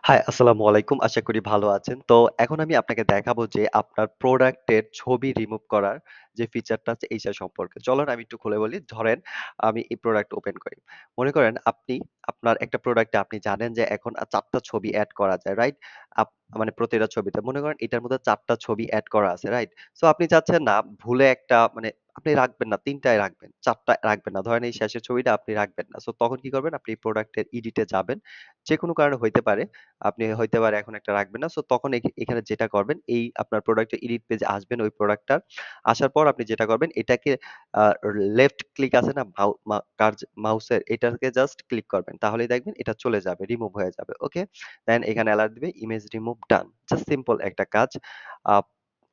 High, আসসালামু আলাইকুম। আশা করি ভালো আছেন। তো এখন আমি আপনাকে দেখাবো যে আপনার প্রোডাক্টের ছবি রিমুভ করার যে ফিচারটা আছে এইটা সম্পর্কে। চলুন আমি একটু খুলে বলি। ধরেন আমি এই প্রোডাক্ট ওপেন করি। মনে করেন আপনি আপনার একটা প্রোডাক্টে আপনি জানেন যে এখন ৪ টা ছবি এড করা যায়, রাইট? মানে প্রতিটা ছবিতে। মনে করেন এটার মধ্যে ৪ টা ছবি এড করা আছে, রাইট? সো আপনি চাচ্ছেন না ভুলে একটা মানে আপনি রাখবেন না, ৩ টাই রাখবেন। ৪ টা রাখবেন না। ধরেন এই শেষের ছবিটা আপনি রাখবেন না। সো তখন কি করবেন? আপনি প্রোডাক্টের এডিট এ যাবেন। যেকোনো কারণে হইতে পারে। আপনি হইতে পারে এখন একটা রাখবেন না। সো তখন এখানে যেটা করবেন এই আপনার প্রোডাক্টের এডিট পেজে আসবেন ওই প্রোডাক্টটার। আসার পর আপনি যেটা করবেন এটাকে আ লেফট ক্লিক আছে না মাউসের এটাকে জাস্ট ক্লিক করবেন। তাহলেই দেখবেন এটা চলে যাবে, রিমুভ হয়ে যাবে। ওকে? দেন এখানে এলার্ট দিবে ইমেজ রিমুভ ডান। জাস্ট সিম্পল একটা কাজ। আ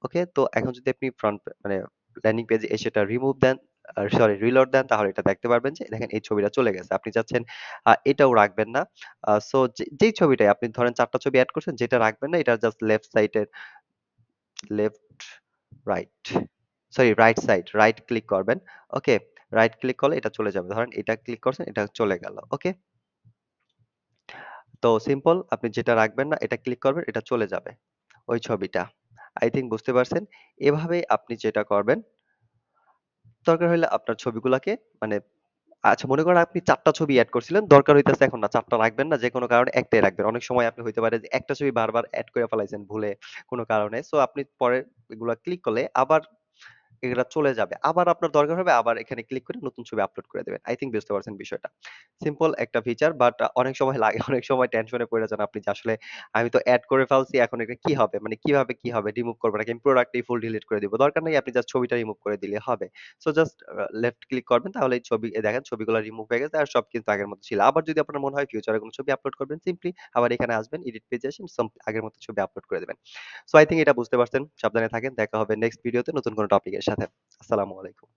ওকে? তো এখন যদি আপনি মানে ল্যান্ডিং পেজে এসে এটা রিমুভ দেন সরি রিলোড দেন তাহলে এটা দেখতে পারবেন যে দেখেন এই ছবিটা চলে গেছে। আপনি চাচ্ছেন এটাও রাখবেন না। সো যেই ছবিটাই আপনি ধরেন ৪ টা ছবি এড করছেন যেটা রাখবেন না এটা জাস্ট লেফট সাইডের left, right sorry right side right click করবেন। ওকে? রাইট ক্লিক করলে এটা চলে যাবে। ধরেন এটা ক্লিক করছেন এটা চলে গেল। ওকে? তো সিম্পল আপনি যেটা রাখবেন না এটা ক্লিক করবেন এটা চলে যাবে। ওই ছবিটা। আই থিংক বুঝতে পারছেন। এভাবেই আপনি যেটা করবেন দরকার হইলে আপনার ছবিগুলাকে মানে আচ্ছা মনে করেন আপনি ৪ টা ছবি এড করছিলেন। দরকার হইতেছে এখন না ৪ টা রাখবেন না। যেকোনো কারণে একটাই রাখবেন। অনেক সময় আপনি হইতে পারে যে একটা ছবি বারবার এড করে ফেলাইছেন ভুলে কোনো কারণে। সো আপনি পরে এগুলা ক্লিক করলে আবার এগুলা চলে যাবে। আবার আপনার দরকার হবে আবার এখানে ক্লিক করে নতুন ছবি আপলোড করে দিবেন। আই থিংক বুঝতে পারছেন বিষয়টা। সিম্পল একটা ফিচার বাট অনেক সময় লাগে। অনেক সময় টেনশনে পড়ে যান আপনি যে আসলে আমি তো এড করে ফেলছি এখন এটা কি হবে? মানে কিভাবে কি হবে? রিমুভ করব নাকি আমি প্রোডাক্টই ফুল ডিলিট করে দিব। দরকার নাই আপনি জাস্ট ছবিটা রিমুভ করে দিলে হবে। সো জাস্ট লেফট ক্লিক করবেন তাহলে এই ছবি দেখেন ছবিগুলো রিমুভ হয়ে গেছে আর সব কিন্তু আগের মতো ছিল। আবার যদি আপনার মনে হয় ফিউচারে কোন ছবি আপলোড করবেন সিম্পলি আবার এখানে আসবেন এডিট পেজে এসে আগের মতো ছবি আপলোড করে দিবেন। সো আই থিংক এটা বুঝতে পারছেন। সাবধানে থাকেন। দেখা হবে নেক্সট ভিডিওতে নতুন কোন টপিকের সাথে। আসসালামু আলাইকুম।